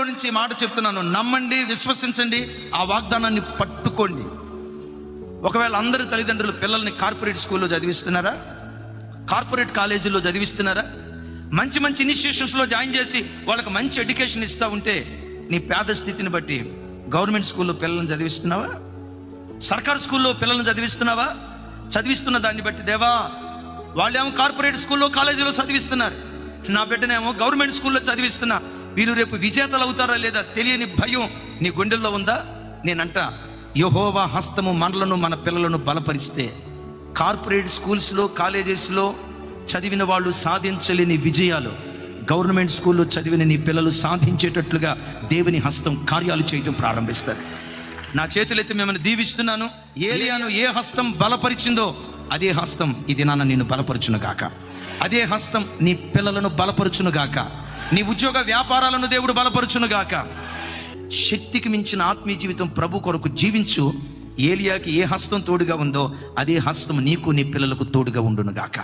బైబిల్లో నుంచి ఈ మాట చెప్తున్నాను. నమ్మండి, విశ్వసించండి, ఆ వాగ్దానాన్ని పట్టుకోండి. ఒకవేళ అందరి తల్లిదండ్రులు పిల్లల్ని కార్పొరేట్ స్కూల్లో చదివిస్తున్నారా, కార్పొరేట్ కాలేజీల్లో చదివిస్తున్నారా, మంచి మంచి ఇన్స్టిట్యూషన్స్లో జాయిన్ చేసి వాళ్ళకి మంచి ఎడ్యుకేషన్ ఇస్తూ ఉంటే, నీ పేద స్థితిని బట్టి గవర్నమెంట్ స్కూల్లో పిల్లల్ని చదివిస్తున్నావా, సర్కారు స్కూల్లో పిల్లల్ని చదివిస్తున్నావా? చదివిస్తున్న దాన్ని బట్టి దేవా, వాళ్ళేమో కార్పొరేట్ స్కూల్లో కాలేజీలో చదివిస్తున్నారు, నా బిడ్డనేమో గవర్నమెంట్ స్కూల్లో చదివిస్తున్నా, వీళ్ళు రేపు విజేతలు అవుతారా లేదా తెలియని భయం నీ గుండెల్లో ఉందా? నేనంట, యెహోవా హస్తము మనలను మన పిల్లలను బలపరిస్తే కార్పొరేట్ స్కూల్స్లో కాలేజెస్లో చదివిన వాళ్ళు సాధించలేని విజయాలు గవర్నమెంట్ స్కూల్లో చదివిన నీ పిల్లలు సాధించేటట్లుగా దేవుని హస్తం కార్యాలు చేయటం ప్రారంభిస్తారు. నా చేతులైతే మిమ్మల్ని దీవిస్తున్నాను. ఏలియాను ఏ హస్తం బలపరిచిందో అదే హస్తం ఇది నాన్న నిన్ను బలపరచును గాక. అదే హస్తం నీ పిల్లలను బలపరచును గాక. నీ ఉద్యోగ వ్యాపారాలను దేవుడు బలపరచును గాక. శక్తికి మించిన ఆత్మీయ జీవితం ప్రభు కొరకు జీవించు. ఏలియాకి ఏ హస్తం తోడుగా ఉందో అదే హస్తం నీకు నీ పిల్లలకు తోడుగా ఉండును గాక.